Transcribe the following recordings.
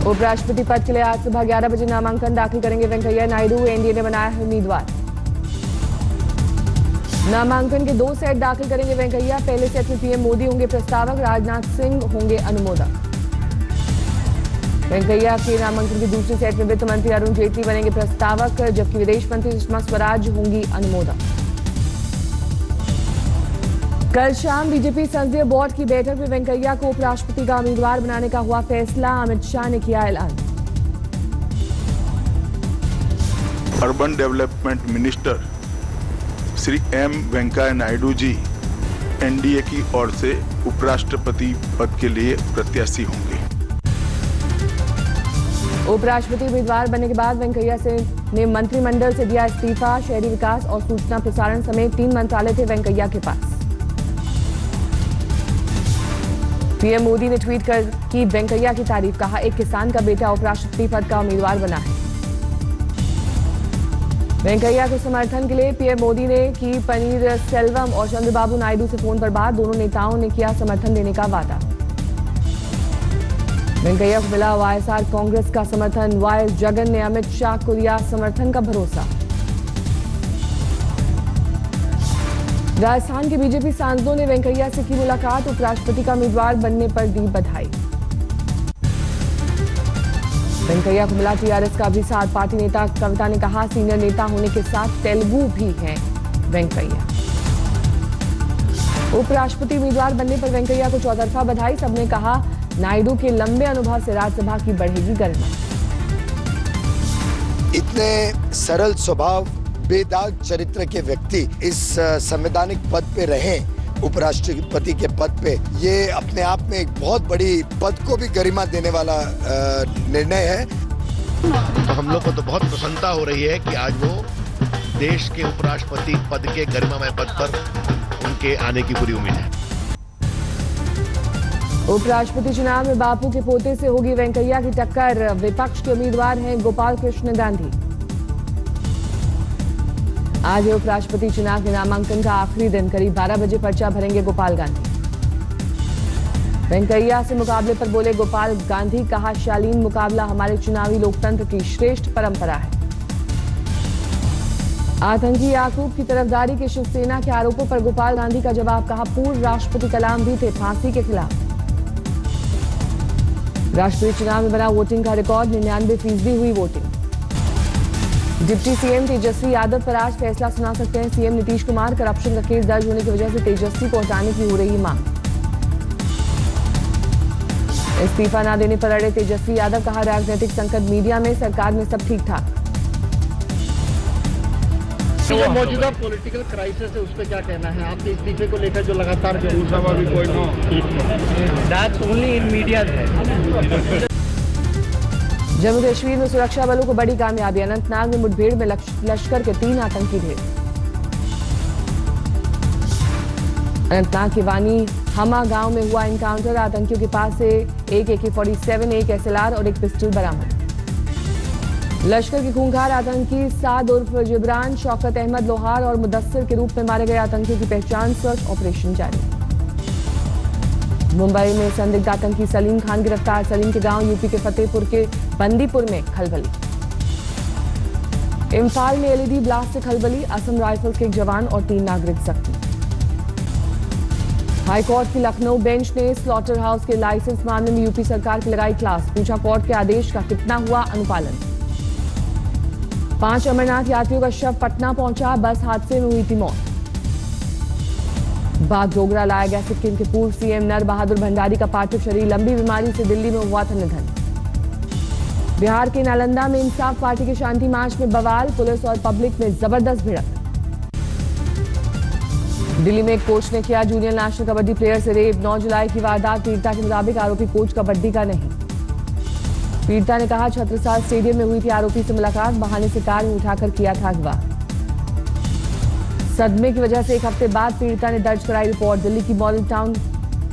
उपराष्ट्रपति पद के लिए आज सुबह 11 बजे नामांकन दाखिल करेंगे वेंकैया नायडू। एनडीए ने बनाया है उम्मीदवार। नामांकन के 2 सेट दाखिल करेंगे वेंकैया। पहले सेट में पीएम मोदी होंगे प्रस्तावक, राजनाथ सिंह होंगे अनुमोदक। वेंकैया के नामांकन के दूसरे सेट में वित्त मंत्री अरुण जेटली बनेंगे प्रस्तावक, जबकि विदेश मंत्री सुषमा स्वराज होंगी अनुमोदक। कल शाम बीजेपी संसदीय बोर्ड की बैठक में वेंकैया को उपराष्ट्रपति का उम्मीदवार बनाने का हुआ फैसला। अमित शाह ने किया ऐलान। Urban development minister Shri M Venkaiah Naidu ji NDA की ओर से उपराष्ट्रपति पद के लिए प्रत्याशी होंगे। उपराष्ट्रपति उम्मीदवार बनने के बाद वेंकैया ने मंत्रिमंडल से दिया इस्तीफा। शहरी विकास और सूचना प्रसारण समेत 3 मंत्रालय थे वेंकैया के पास। पीएम मोदी ने ट्वीट कर की वेंकैया की तारीफ, कहा एक किसान का बेटा उपराष्ट्रपति पद का उम्मीदवार बना है। वेंकैया के समर्थन के लिए पीएम मोदी ने की पनीर सेल्वम और चंद्रबाबू नायडू से फोन पर बात। दोनों नेताओं ने किया समर्थन देने का वादा। वेंकैया को मिला वाईएसआर कांग्रेस का समर्थन। वाईएस जगन ने अमित शाह को दिया समर्थन का भरोसा। राजस्थान के बीजेपी सांसदों ने वेंकैया से की मुलाकात। उपराष्ट्रपति का उम्मीदवार बनने पर दी बधाई। वेंकैया को मिला टीआरएस का भी साथ। पार्टी नेता कविता ने कहा सीनियर नेता होने के साथ तेलुगु भी हैं वेंकैया। उपराष्ट्रपति उम्मीदवार बनने पर वेंकैया को चौतरफा बधाई। सबने कहा नायडू के लंबे अनुभव से राज्यसभा की बढ़ेगी गरिमा। इतने सरल स्वभाव, बेदाग चरित्र के व्यक्ति इस संवैधानिक पद पे रहें, उपराष्ट्रपति के पद पे, ये अपने आप में एक बहुत बड़ी पद को भी गरिमा देने वाला निर्णय है। हम लोग को तो बहुत प्रसन्नता हो रही है कि आज वो देश के उपराष्ट्रपति पद के गरिमामय पद पर उनके आने की पूरी उम्मीद है। उपराष्ट्रपति चुनाव में बापू के पोते से होगी वेंकैया की टक्कर। विपक्ष के उम्मीदवार हैं गोपाल कृष्ण गांधी। आज है उपराष्ट्रपति चुनाव के नामांकन का आखिरी दिन। करीब 12 बजे पर्चा भरेंगे गोपाल गांधी। वेंकैया से मुकाबले पर बोले गोपाल गांधी, कहा शालीन मुकाबला हमारे चुनावी लोकतंत्र की श्रेष्ठ परंपरा है। आतंकी याकूब की तरफदारी के शिवसेना के आरोपों पर गोपाल गांधी का जवाब, कहा पूर्व राष्ट्रपति कलाम भी थे फांसी के खिलाफ। राष्ट्रपति चुनाव में बना वोटिंग का रिकॉर्ड, 99% हुई voting. Deputy CM Tejashwi Yadav पर आज फैसला सुना सकते हैं सीएम नीतीश कुमार। करप्शन का केस दर्ज होने की वजह से तेजस्वी को हटाने की हो रही मांग। इस्तीफा न देने पर अड़े तेजस्वी यादव, कहा राजनीतिक संकट मीडिया में, सरकार में सब ठीक ठाक। तो मौजूदा पॉलिटिकल क्राइसिस है, उस पर क्या कहना है आपके इस्तीफे को लेकर जो लगातार जम्मू कश्मीर में सुरक्षा बलों को बड़ी कामयाबी। अनंतनाग में मुठभेड़ में लश्कर के 3 आतंकी ढेर। अनंतनाग के वानी हमा गांव में हुआ एनकाउंटर। आतंकियों के पास से एक AK-47, एक SLR और एक पिस्टल बरामद। लश्कर के खूंखार आतंकी साद उर्फ जिब्रान, शौकत अहमद लोहार और मुदस्सिर के रूप में मारे गए आतंकियों की पहचान, सर्च ऑपरेशन जारी। मुंबई में संदिग्ध आतंकी सलीम खान गिरफ्तार। सलीम के गांव यूपी के फतेहपुर के बंदीपुर में खलबली। इम्फाल में LED ब्लास्ट से खलबली। असम राइफल्स के एक जवान और 3 नागरिक जख्मी। हाईकोर्ट की लखनऊ बेंच ने स्लॉटर हाउस के लाइसेंस मामले में यूपी सरकार की लगाई क्लास। पूछा कोर्ट के आदेश का कितना हुआ अनुपालन। 5 अमरनाथ यात्रियों का शव पटना पहुंचा। बस हादसे में हुई थी मौत। बागडोगरा लाया गया सिक्किम के पूर्व सीएम नर बहादुर भंडारी का पार्थिव शरीर। लंबी बीमारी से दिल्ली में हुआ था निधन। बिहार के नालंदा में इंसाफ पार्टी के शांति मार्च में बवाल। पुलिस और पब्लिक में जबरदस्त भिड़ंत। दिल्ली में एक कोच ने किया जूनियर नेशनल कबड्डी प्लेयर से रेप। 9 जुलाई की वारदात। पीड़िता के मुताबिक आरोपी कोच कबड्डी का नहीं। पीड़िता ने कहा छत्रसाल स्टेडियम में हुई थी आरोपी से मुलाकात। बहाने से कार में उठाकर किया था अगवा। सदमे की वजह से 1 हफ्ते बाद पीड़िता ने दर्ज कराई रिपोर्ट। दिल्ली की मॉडल टाउन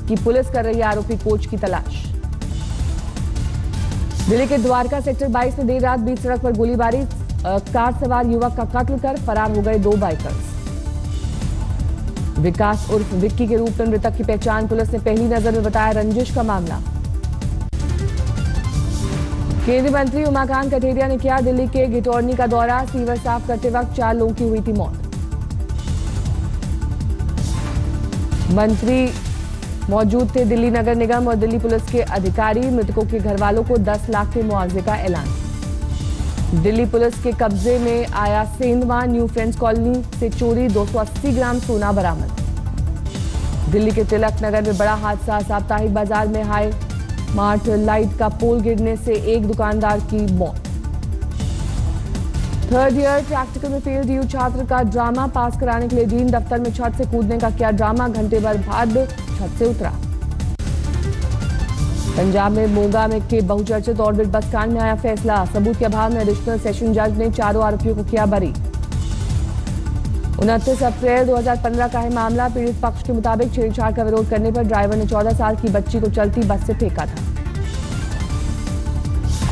की पुलिस कर रही है आरोपी कोच की तलाश। दिल्ली के द्वारका सेक्टर 22 में देर रात बीच सड़क पर गोलीबारी। कार सवार युवक का कत्ल कर फरार हो गए 2 बाइकर्स। विकास उर्फ विक्की के रूप में मृतक की पहचान। पुलिस ने पहली नजर में बताया रंजिश का मामला। केंद्रीय मंत्री उमाकांत कठेरिया ने किया दिल्ली के घिटौनी का दौरा। सीवर साफ करते वक्त 4 लोगों की हुई थी मौत। मंत्री मौजूद थे दिल्ली नगर निगम और दिल्ली पुलिस के अधिकारी। मृतकों के घर वालों को 10 लाख के मुआवजे का ऐलान। दिल्ली पुलिस के कब्जे में आया सेंधवा न्यू फ्रेंड्स कॉलोनी से चोरी 280 ग्राम सोना बरामद। दिल्ली के तिलक नगर में बड़ा हादसा। साप्ताहिक बाजार में हाई मार्ट लाइट का पोल गिरने से एक दुकानदार की मौत। 3rd ईयर प्रैक्टिकल में फेल डीयू छात्र का ड्रामा। पास कराने के लिए डीन दफ्तर में छत से कूदने का किया ड्रामा। घंटे भर बाद छत से उतरा। पंजाब में मोगा में के बहुचर्चित ऑर्बिट बस कांड में आया फैसला। सबूत के अभाव में एडिशनल सेशन जज ने चारों आरोपियों को किया बरी। 29 अप्रैल 2015 का है मामला। पीड़ित पक्ष के मुताबिक छेड़छाड़ का विरोध करने पर ड्राइवर ने 14 साल की बच्ची को चलती बस से फेंका था।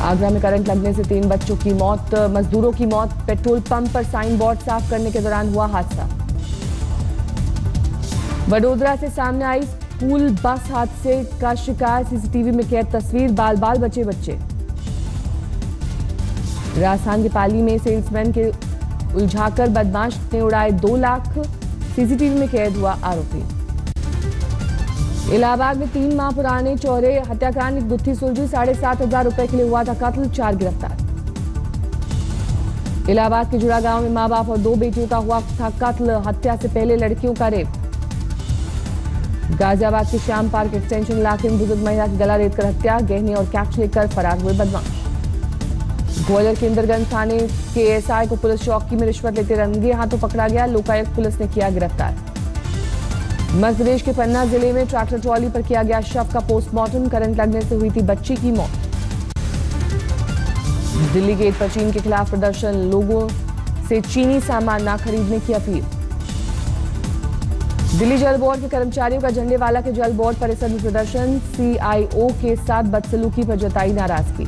आगरा में करंट लगने से 3 बच्चों की मौत। मजदूरों की मौत। पेट्रोल पंप पर साइन बोर्ड साफ करने के दौरान हुआ हादसा। वडोदरा से सामने आई स्कूल बस हादसे का शिकार। सीसीटीवी में कैद तस्वीर। बाल बाल बचे बच्चे। राजस्थान के पाली में सेल्समैन के उलझाकर बदमाश ने उड़ाए 2 लाख। सीसीटीवी में कैद हुआ आरोपी। इलाहाबाद में 3 माह पुराने चौरे हत्याकांड की गुत्थी सुलझी। 7,500 रुपए के लिए हुआ था कत्ल। 4 गिरफ्तार। इलाहाबाद के जुड़ा गांव में मां बाप और 2 बेटियों का हुआ था कत्ल। हत्या से पहले लड़कियों का रेप। गाजियाबाद के श्याम पार्क एक्सटेंशन इलाके में बुजुर्ग महिला की गला रेत कर हत्या। गहने और कैश लेकर फरार हुए बदमाश। ग्वालियर के इंदरगंज थाने के एएसआई को पुलिस चौकी में रिश्वत लेते रंगे हाथों पकड़ा गया। लोकायुक्त पुलिस ने किया गिरफ्तार। मध्य प्रदेश के पन्ना जिले में ट्रैक्टर ट्रॉली पर किया गया शव का पोस्टमार्टम। करंट लगने से हुई थी बच्ची की मौत। दिल्ली गेट पर चीन के खिलाफ प्रदर्शन। लोगों से चीनी सामान न खरीदने की अपील। दिल्ली जल बोर्ड के कर्मचारियों का झंडेवाला के जल बोर्ड परिसर में प्रदर्शन। सीआईओ के साथ बदसलूकी पर जताई नाराजगी।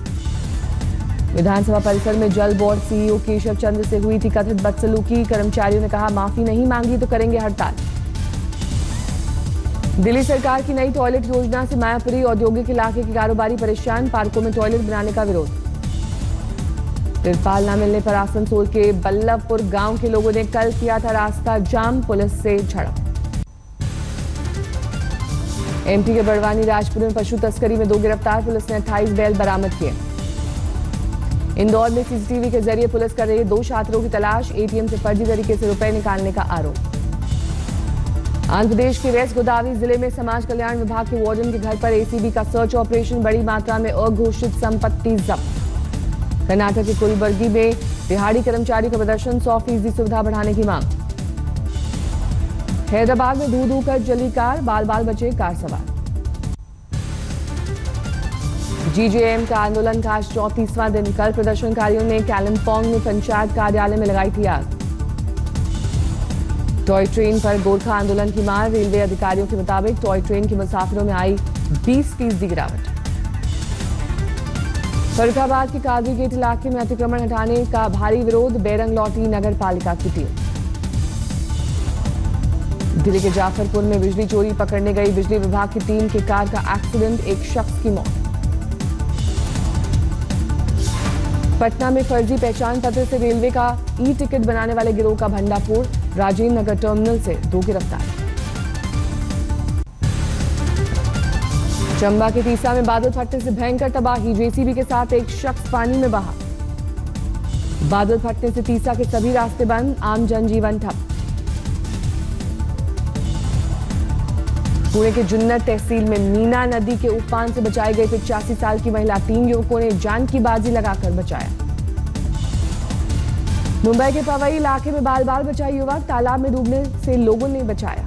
विधानसभा परिसर में जल बोर्ड सीईओ केशव चंद्र से हुई थी कथित बदसलूकी। कर्मचारियों ने कहा माफी नहीं मांगी तो करेंगे हड़ताल। दिल्ली सरकार की नई टॉयलेट योजना से मायापुरी औद्योगिक इलाके के कारोबारी परेशान। पार्कों में टॉयलेट बनाने का विरोध। तिरपाल न मिलने पर आसनसोल के बल्लभपुर गांव के लोगों ने कल किया था रास्ता जाम। पुलिस से झड़प। एमपी के बड़वानी राजपुर में पशु तस्करी में 2 गिरफ्तार। पुलिस ने 28 बैल बरामद किए। इंदौर में सीसीटीवी के जरिए पुलिस कर रही है 2 छात्रों की तलाश। एटीएम से फर्जी तरीके से रुपए निकालने का आरोप। आंध्र प्रदेश के वेस्ट गोदावरी जिले में समाज कल्याण विभाग के वार्डन के घर पर एसीबी का सर्च ऑपरेशन। बड़ी मात्रा में अघोषित संपत्ति जब्त। कर्नाटक के कुलबर्गी में दिहाड़ी कर्मचारी का प्रदर्शन। 100% सुविधा बढ़ाने की मांग। हैदराबाद में धू कर जली कार। बाल बाल बचे कार सवार। जीजेएम का आंदोलन का आज 34वां दिन। कल प्रदर्शनकारियों ने कालिम्पोंग में पंचायत कार्यालय में लगाई थी आग। टॉय ट्रेन पर गोरखा आंदोलन की मार। रेलवे अधिकारियों के मुताबिक टॉय ट्रेन के मुसाफिरों में आई 20% गिरावट। फरुखाबाद के कादरी गेट इलाके में अतिक्रमण हटाने का भारी विरोध। बेरंग लौटी नगर पालिका की टीम। दिल्ली के जाफरपुर में बिजली चोरी पकड़ने गई बिजली विभाग की टीम की कार का एक्सीडेंट। एक शख्स की मौत। पटना में फर्जी पहचान पत्र से रेलवे का ई टिकट बनाने वाले गिरोह का भंडाफोड़। राजेंद्र नगर टर्मिनल से 2 गिरफ्तार। चंबा के तीसा में बादल फटने से भयंकर तबाही। जेसीबी के साथ एक शख्स पानी में बहा। बादल फटने से तीसा के सभी रास्ते बंद। आम जनजीवन ठप। पुणे के जुन्नर तहसील में मीना नदी के उफान से बचाई गई 85 साल की महिला। 3 युवकों ने जान की बाजी लगाकर बचाया। मुंबई के पवई इलाके में बाल बाल बचाए युवक। तालाब में डूबने से लोगों ने बचाया।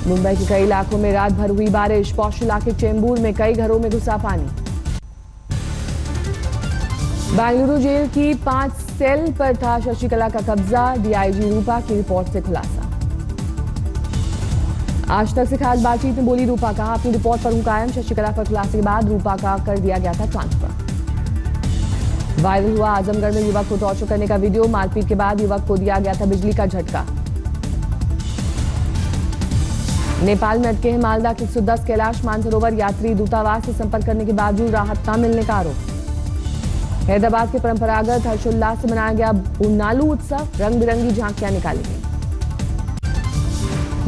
मुंबई के कई इलाकों में रात भर हुई बारिश। पौष इलाके चेंबूर में कई घरों में घुसा पानी। बेंगलुरु जेल की 5 सेल पर था शशिकला का कब्जा। डीआईजी रूपा की रिपोर्ट से खुलासा। आज तक से खास बातचीत में बोली रूपा। कहा अपनी रिपोर्ट पर हूं कायम। शशिकला पर खुलासे के बाद रूपा का कर दिया गया था ट्रांसफर। वायरल हुआ आजमगढ़ में युवक को टॉर्चर करने का वीडियो। मारपीट के बाद युवक को दिया गया था बिजली का झटका। नेपाल में अटके हैं मालदा के 110 कैलाश मानसरोवर यात्री। दूतावास से संपर्क करने के बावजूद राहत न मिलने का आरोप। हैदराबाद के परंपरागत हर्षोल्लास से मनाया गया उन्नालू उत्सव। रंग बिरंगी झांकियां निकाली गई।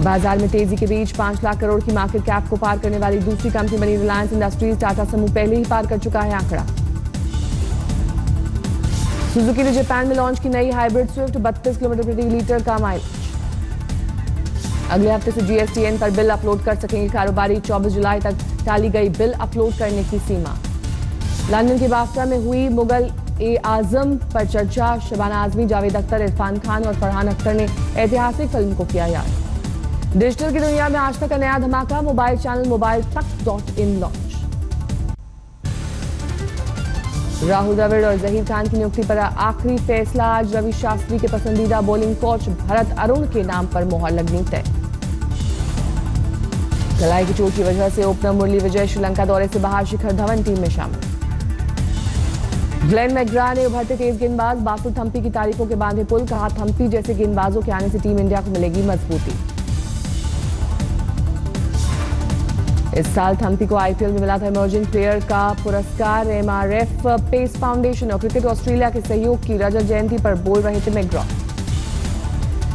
बाजार में तेजी के बीच 5 लाख करोड़ की मार्केट कैप को पार करने वाली दूसरी कंपनी बनी रिलायंस इंडस्ट्रीज। टाटा समूह पहले ही पार कर चुका है आंकड़ा। सुजुकी ने जापान में लॉन्च की नई हाइब्रिड स्विफ्ट। 32 किलोमीटर प्रति लीटर का माइलेज। अगले हफ्ते से जीएसटीएन पर बिल अपलोड कर सकेंगे कारोबारी। 24 जुलाई तक टाली गई बिल अपलोड करने की सीमा। लंदन के बाफ्टा में हुई मुगल ए आजम पर चर्चा। शबाना आजमी, जावेद अख्तर, इरफान खान और फरहान अख्तर ने ऐतिहासिक फिल्म को किया याद। डिजिटल की दुनिया में आज तक का नया धमाका। Mobile channel mobiletakt.in launch. Rahul Dravid और जहीर खान की नियुक्ति पर आखिरी फैसला। आज रवि शास्त्री के पसंदीदा बॉलिंग कोच भरत अरुण के नाम पर मोहर लगनी तय। कलाई की चोट की वजह से ओपनर मुरली विजय श्रीलंका दौरे से बाहर। शिखर धवन टीम में शामिल। ग्लेन मैकग्रा ने उभरते तेज गेंदबाज बासु थम्पी की तारीफों के बांधे पुल। कहा, थम्पी जैसे गेंदबाजों के आने से टीम इंडिया को मिलेगी मजबूती। इस साल थम्पी को आईपीएल में मिला था इमर्जिंग प्लेयर का पुरस्कार। एमआरएफ पेस फाउंडेशन और क्रिकेट ऑस्ट्रेलिया के सहयोग की रजत जयंती पर बोल रहे थे मैकग्रा।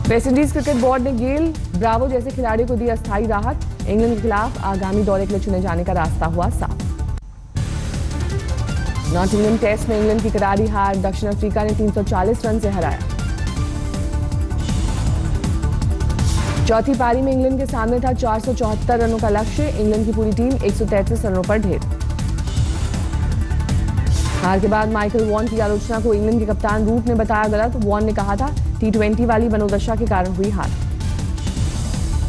वेस्टइंडीज क्रिकेट बोर्ड ने गेल, ब्रावो जैसे खिलाड़ियों को दी अस्थायी राहत। इंग्लैंड के खिलाफ आगामी दौरे के लिए चुने जाने का रास्ता हुआ साफ। नॉटिंघम टेस्ट में इंग्लैंड की करारी हार। दक्षिण अफ्रीका ने 340 रन से हराया। चौथी पारी में इंग्लैंड के सामने था 474 रनों का लक्ष्य। इंग्लैंड की पूरी टीम 133 रनों पर ढेर। हार के बाद माइकल वॉन की आलोचना को इंग्लैंड के कप्तान रूट ने बताया गलत। वॉन ने कहा था T20 वाली मनोदशा के कारण हुई हार।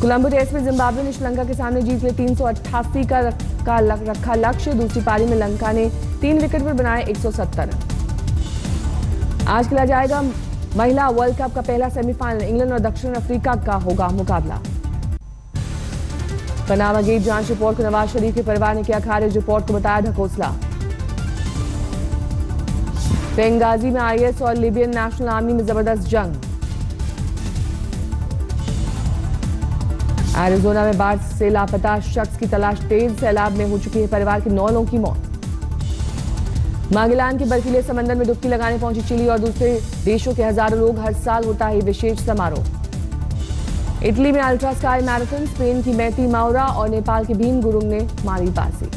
कोलंबो टेस्ट में जिम्बाब्वे ने श्रीलंका के सामने जीत लिए 388 का रखा लक्ष्य। दूसरी पारी में लंका ने 3 विकेट पर बनाए 170 रन। आज खेला जाएगा महिला वर्ल्ड कप का पहला सेमीफाइनल। इंग्लैंड और दक्षिण अफ्रीका का होगा मुकाबला। पनामा गेट जांच रिपोर्ट को नवाज शरीफ के परिवार ने किया खारिज। रिपोर्ट को बताया ढकोसला। बेंगाजी में आईएस और लिबियन नेशनल आर्मी में जबरदस्त जंग। एरिजोना में बाढ़ से लापता शख्स की तलाश तेज। सैलाब में हो चुकी है परिवार के 9 लोगों की मौत। मागेलान के बर्फीले समंदर में डुबकी लगाने पहुंची चिली और दूसरे देशों के हजारों लोग। हर साल होता है विशेष समारोह। इटली में अल्ट्रा स्काई मैराथन। स्पेन की मैती माउरा और नेपाल के भीम गुरुंग ने मारी बाजी।